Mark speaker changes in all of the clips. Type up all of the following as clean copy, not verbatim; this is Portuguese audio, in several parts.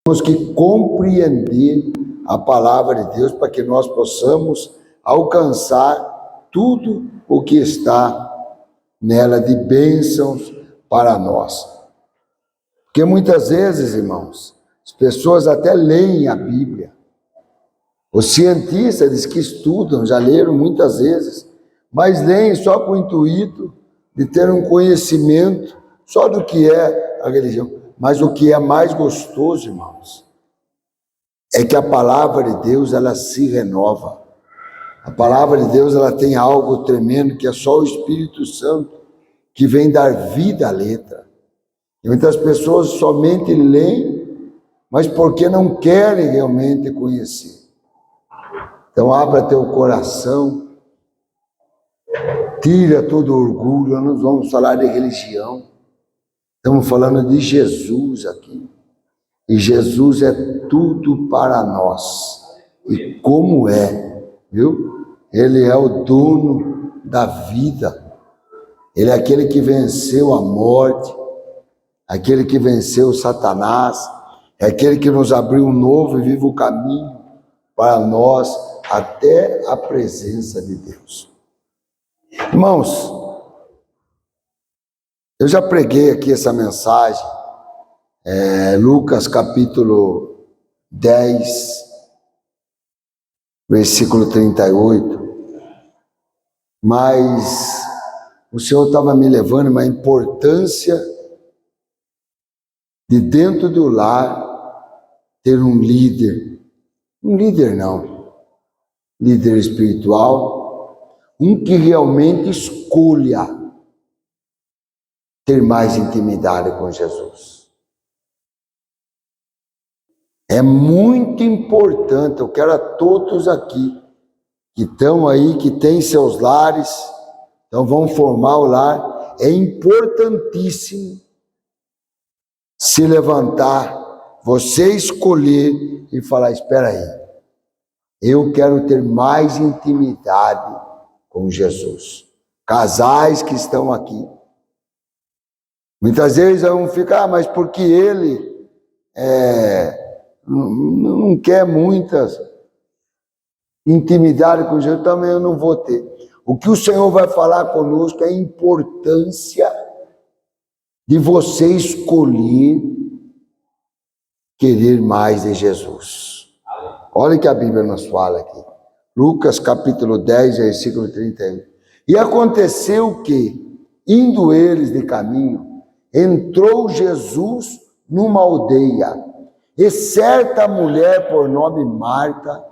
Speaker 1: Temos que compreender a palavra de Deus para que nós possamos alcançar tudo o que está nela de bênçãos para nós. Porque muitas vezes, irmãos, as pessoas até leem a Bíblia. Os cientistas dizem que estudam, já leram muitas vezes, mas leem só com o intuito de ter um conhecimento só do que é a religião. Mas o que é mais gostoso, irmãos, é que a palavra de Deus, ela se renova. A palavra de Deus, ela tem algo tremendo, que é só o Espírito Santo que vem dar vida à letra. E muitas pessoas somente leem, mas porque não querem realmente conhecer. Então, abra teu coração, tira todo o orgulho. Nós vamos falar de religião. Estamos falando de Jesus aqui. E Jesus é tudo para nós. E como é, viu? Ele é o dono da vida. Ele é aquele que venceu a morte, aquele que venceu Satanás, é aquele que nos abriu um novo e vivo caminho para nós até a presença de Deus. Irmãos, eu já preguei aqui essa mensagem, Lucas capítulo 10, versículo 38, mas o Senhor estava me levando uma importância de dentro do lar ter um líder líder espiritual, um que realmente escolha ter mais intimidade com Jesus. É muito importante, eu quero a todos aqui que estão aí, que têm seus lares, então vão formar o lar, é importantíssimo se levantar, você escolher e falar, espera aí, eu quero ter mais intimidade com Jesus. Casais que estão aqui, muitas vezes vão ficar, mas porque ele não quer muitas intimidade com Jesus, também eu não vou ter. O que o Senhor vai falar conosco é a importância de você escolher querer mais de Jesus. Olha o que a Bíblia nos fala aqui. Lucas capítulo 10, versículo 31. E aconteceu que, indo eles de caminho, entrou Jesus numa aldeia, e certa mulher por nome Marta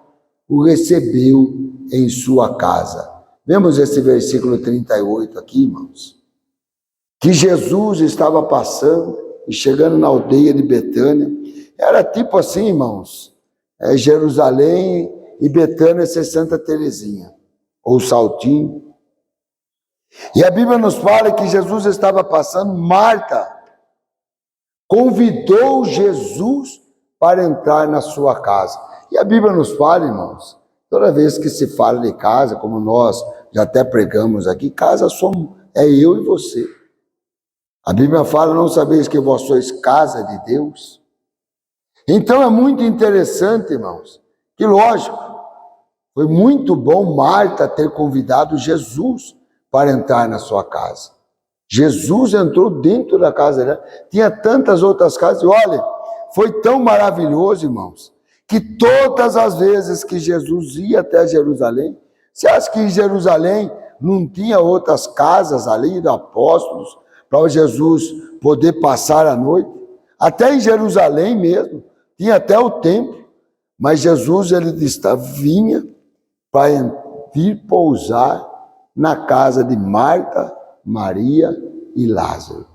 Speaker 1: o recebeu em sua casa. Vemos esse versículo 38 aqui, irmãos. Que Jesus estava passando e chegando na aldeia de Betânia. Era tipo assim, irmãos, Jerusalém e Betânia ser Santa Terezinha, ou Saltinho. E a Bíblia nos fala que Jesus estava passando, Marta convidou Jesus para entrar na sua casa. E a Bíblia nos fala, irmãos, toda vez que se fala de casa, como nós já até pregamos aqui, casa é eu e você. A Bíblia fala, não sabeis que vós sois casa de Deus? Então é muito interessante, irmãos, que lógico, foi muito bom Marta ter convidado Jesus para entrar na sua casa. Jesus entrou dentro da casa dela, tinha tantas outras casas, e olha, foi tão maravilhoso, irmãos, que todas as vezes que Jesus ia até Jerusalém, você acha que em Jerusalém não tinha outras casas ali de apóstolos, para Jesus poder passar a noite? Até em Jerusalém mesmo, tinha até o templo, mas Jesus ele vinha para vir pousar na casa de Marta, Maria e Lázaro.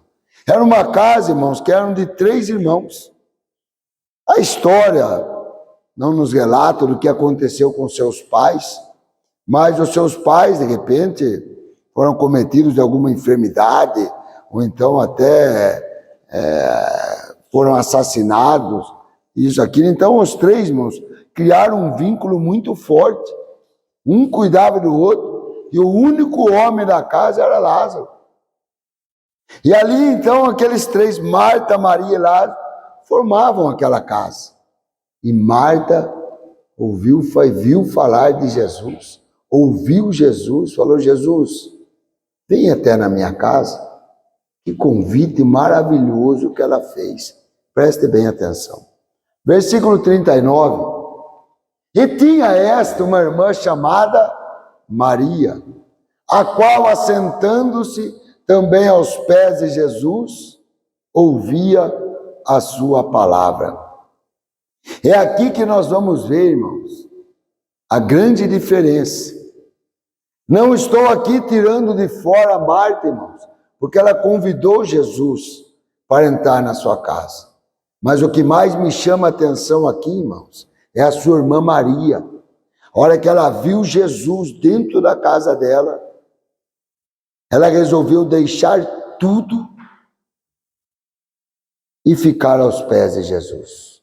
Speaker 1: Era uma casa, irmãos, que eram de 3 irmãos. A história não nos relata do que aconteceu com seus pais, mas os seus pais, de repente, foram cometidos de alguma enfermidade, ou então até foram assassinados, isso, aquilo. Então, os 3 irmãos criaram um vínculo muito forte. Um cuidava do outro, e o único homem da casa era Lázaro. E ali, então, aqueles 3, Marta, Maria e Lázaro, formavam aquela casa. E Marta viu falar de Jesus, ouviu Jesus, falou: Jesus, vem até na minha casa. Que convite maravilhoso que ela fez. Preste bem atenção. Versículo 39. E tinha esta uma irmã chamada Maria, a qual, assentando-se também aos pés de Jesus, ouvia a sua palavra. É aqui que nós vamos ver, irmãos, a grande diferença. Não estou aqui tirando de fora Marta, irmãos, porque ela convidou Jesus para entrar na sua casa. Mas o que mais me chama a atenção aqui, irmãos, é a sua irmã Maria. A hora que ela viu Jesus dentro da casa dela, ela resolveu deixar tudo e ficar aos pés de Jesus.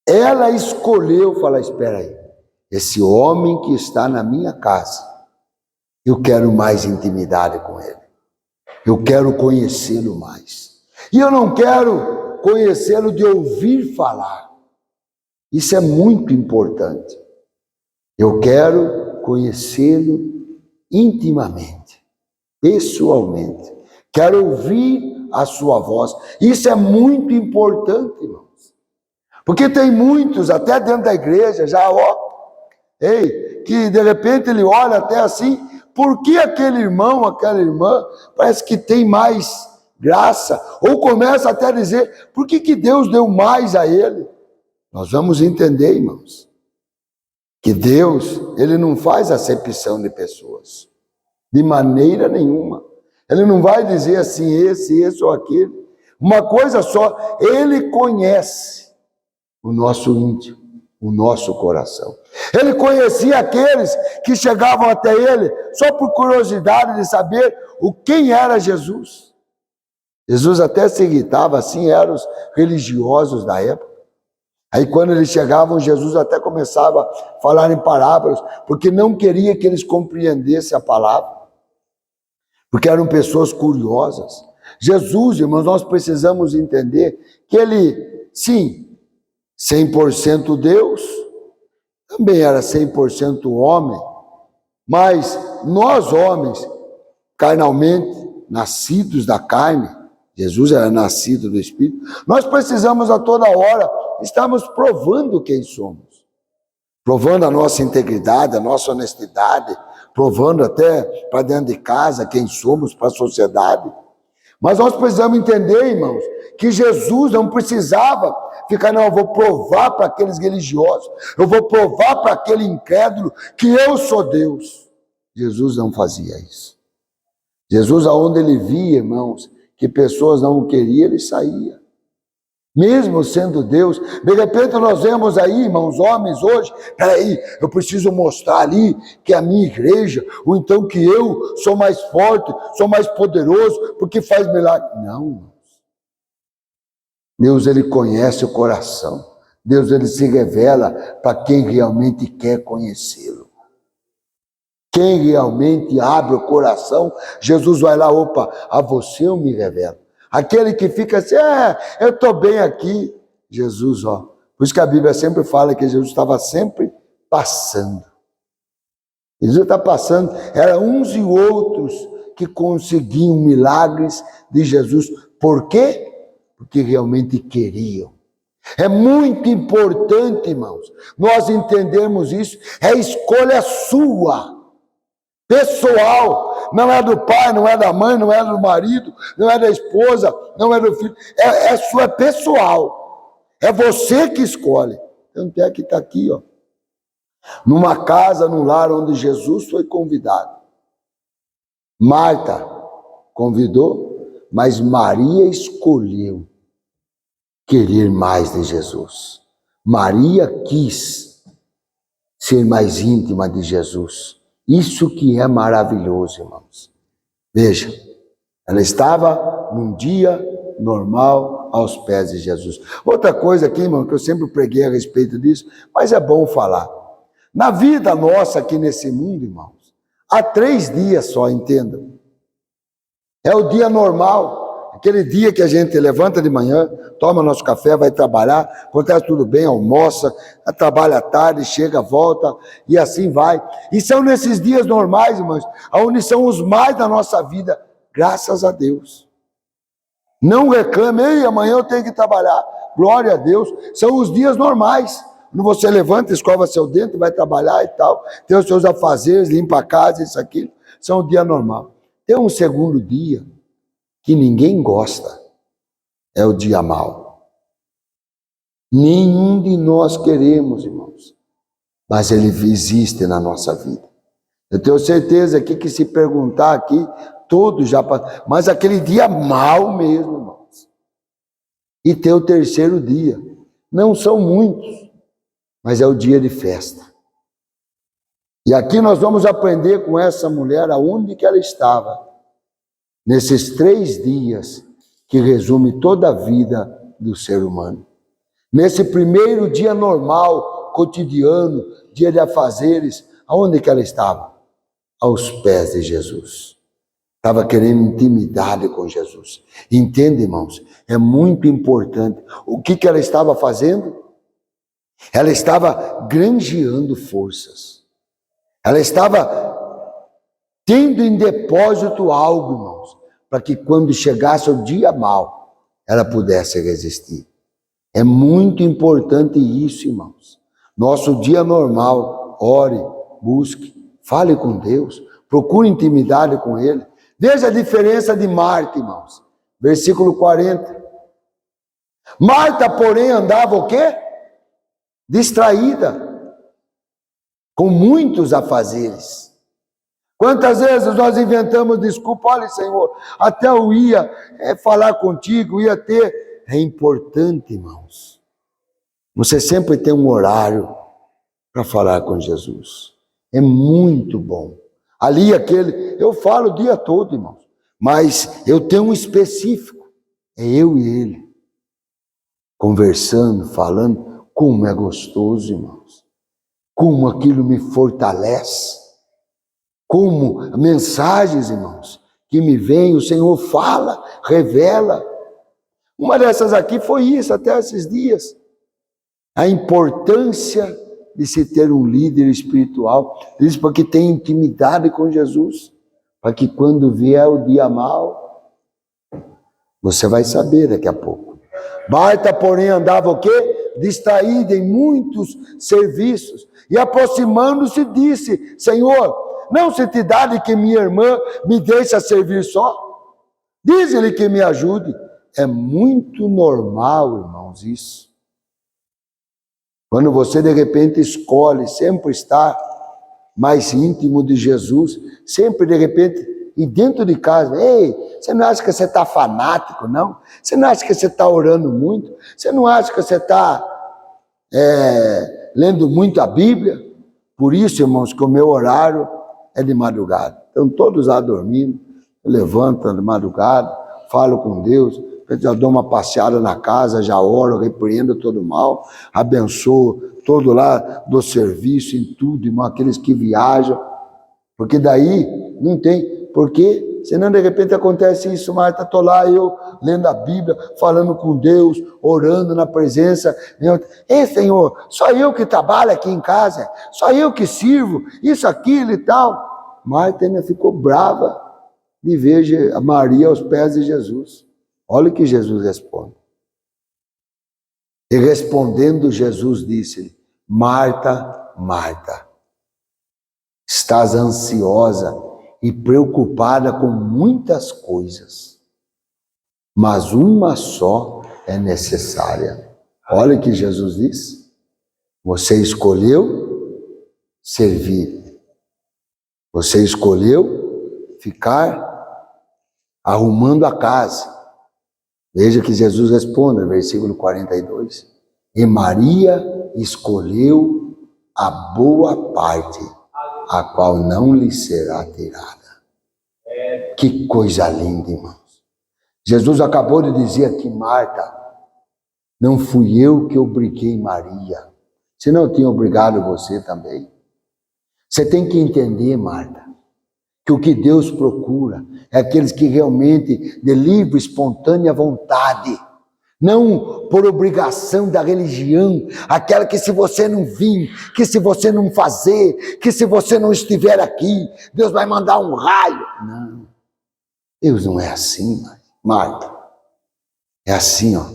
Speaker 1: Ela escolheu falar: espera aí, esse homem que está na minha casa, eu quero mais intimidade com ele. Eu quero conhecê-lo mais. E eu não quero conhecê-lo de ouvir falar. Isso é muito importante. Eu quero conhecê-lo intimamente, pessoalmente. Quero ouvir a sua voz. Isso é muito importante, irmãos. Porque tem muitos, até dentro da igreja, que de repente ele olha até assim: por que aquele irmão, aquela irmã, parece que tem mais graça? Ou começa até a dizer: por que Deus deu mais a ele? Nós vamos entender, irmãos, que Deus, ele não faz acepção de pessoas, de maneira nenhuma. Ele não vai dizer assim, esse ou aquele. Uma coisa só, ele conhece o nosso íntimo, o nosso coração. Ele conhecia aqueles que chegavam até ele só por curiosidade de saber quem era Jesus. Jesus até se irritava, assim eram os religiosos da época. Aí quando eles chegavam, Jesus até começava a falar em parábolas, porque não queria que eles compreendessem a palavra, porque eram pessoas curiosas. Jesus, irmãos, nós precisamos entender que ele, sim, 100% Deus, também era 100% homem, mas nós homens, carnalmente, nascidos da carne, Jesus era nascido do Espírito, nós precisamos a toda hora estarmos provando quem somos, provando a nossa integridade, a nossa honestidade, provando até para dentro de casa quem somos para a sociedade. Mas nós precisamos entender, irmãos, que Jesus não precisava ficar: não, eu vou provar para aqueles religiosos, eu vou provar para aquele incrédulo que eu sou Deus. Jesus não fazia isso. Jesus, aonde ele via, irmãos, que pessoas não o queriam, ele saía. Mesmo sendo Deus, de repente nós vemos aí, irmãos, homens hoje: peraí, eu preciso mostrar ali que a minha igreja, ou então que eu sou mais forte, sou mais poderoso, porque faz milagre. Não, irmãos. Deus, ele conhece o coração. Deus, ele se revela para quem realmente quer conhecê-lo. Quem realmente abre o coração, Jesus vai lá: opa, a você eu me revelo. Aquele que fica assim: eu estou bem aqui. Jesus, por isso que a Bíblia sempre fala que Jesus estava sempre passando. Jesus está passando, eram uns e outros que conseguiam milagres de Jesus. Por quê? Porque realmente queriam. É muito importante, irmãos, nós entendermos isso. É escolha sua, pessoal, não é do pai, não é da mãe, não é do marido, não é da esposa, não é do filho, é sua pessoal, é você que escolhe. Tanto é que está aqui, numa casa, num lar onde Jesus foi convidado. Marta convidou, mas Maria escolheu querer mais de Jesus. Maria quis ser mais íntima de Jesus. Isso que é maravilhoso, irmãos. Veja, ela estava num dia normal aos pés de Jesus. Outra coisa aqui, irmão, que eu sempre preguei a respeito disso, mas é bom falar. Na vida nossa aqui nesse mundo, irmãos, há 3 dias só, entendam. É o dia normal. aquele dia que a gente levanta de manhã, toma nosso café, vai trabalhar, acontece tudo bem, almoça, trabalha à tarde, chega, volta, e assim vai. E são nesses dias normais, irmãos, onde são os mais da nossa vida, graças a Deus. Não reclame, ei, amanhã eu tenho que trabalhar. Glória a Deus, são os dias normais. Quando você levanta, escova seu dente, vai trabalhar e tal, tem os seus afazeres, limpa a casa, isso, aquilo, são o dia normal. Tem um segundo dia que ninguém gosta, é o dia mau. Nenhum de nós queremos, irmãos, mas ele existe na nossa vida. Eu tenho certeza aqui que se perguntar aqui, todos já passaram, mas aquele dia mau mesmo, irmãos. E tem o terceiro dia, não são muitos, mas é o dia de festa. E aqui nós vamos aprender com essa mulher aonde que ela estava, nesses 3 dias que resume toda a vida do ser humano. Nesse primeiro dia normal, cotidiano, dia de afazeres, aonde que ela estava? Aos pés de Jesus. Estava querendo intimidade com Jesus. Entende, irmãos? É muito importante. O que ela estava fazendo? Ela estava granjeando forças. Ela estava tendo em depósito algo, irmãos, para que quando chegasse o dia mau, ela pudesse resistir. É muito importante isso, irmãos. Nosso dia normal, ore, busque, fale com Deus, procure intimidade com Ele. Veja a diferença de Marta, irmãos. Versículo 40. Marta, porém, andava o quê? Distraída, com muitos afazeres. Quantas vezes nós inventamos desculpa, olha, Senhor, até eu ia falar contigo, ia ter. É importante, irmãos, você sempre tem um horário para falar com Jesus. É muito bom. Ali eu falo o dia todo, irmãos, mas eu tenho um específico, é eu e ele, conversando, falando, como é gostoso, irmãos, como aquilo me fortalece. Como mensagens, irmãos, que me vêm, o Senhor fala, revela. Uma dessas aqui foi isso, até esses dias. A importância de se ter um líder espiritual, isso porque tem intimidade com Jesus, para que quando vier o dia mau, você vai saber daqui a pouco. Marta, porém, andava o quê? Distraída em muitos serviços, e aproximando-se disse, Senhor, não se te dá de que minha irmã me deixe a servir só? Diz-lhe que me ajude. É muito normal, irmãos, isso. Quando você de repente escolhe sempre estar mais íntimo de Jesus, sempre de repente, e dentro de casa, ei, você não acha que você está fanático, não? Você não acha que você está orando muito? Você não acha que você está lendo muito a Bíblia? Por isso, irmãos, que o meu horário é de madrugada. Estão todos lá dormindo, eu levanto de madrugada, falo com Deus, já dou uma passeada na casa, já oro, repreendo todo mal, abençoo todo lá do serviço, em tudo, irmão, aqueles que viajam, porque daí não tem, porque senão de repente acontece isso, Marta, estou lá eu lendo a Bíblia, falando com Deus, orando na presença, ei Senhor, só eu que trabalho aqui em casa, só eu que sirvo, isso, aquilo e tal. Marta ainda ficou brava de ver a Maria aos pés de Jesus. Olha o que Jesus responde. E respondendo Jesus disse-lhe, Marta, Marta, estás ansiosa e preocupada com muitas coisas, mas uma só é necessária. Olha o que Jesus disse. Você escolheu servir. Você escolheu ficar arrumando a casa. Veja que Jesus responde, versículo 42. E Maria escolheu a boa parte, a qual não lhe será tirada. Que coisa linda, irmãos. Jesus acabou de dizer aqui, Marta, não fui eu que obriguei Maria. Senão eu tinha obrigado você também. Você tem que entender, Marta, que o que Deus procura é aqueles que realmente, de livre, espontânea vontade, não por obrigação da religião, aquela que se você não vir, que se você não fazer, que se você não estiver aqui, Deus vai mandar um raio. Não, Deus não é assim, Marta. É assim, ó.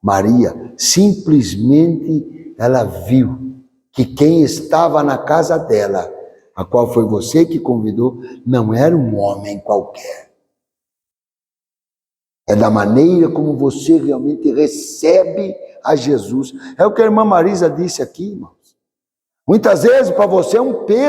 Speaker 1: Maria, simplesmente, ela viu que quem estava na casa dela, a qual foi você que convidou, não era um homem qualquer. É da maneira como você realmente recebe a Jesus. É o que a irmã Marisa disse aqui, irmãos. Muitas vezes para você é um peso.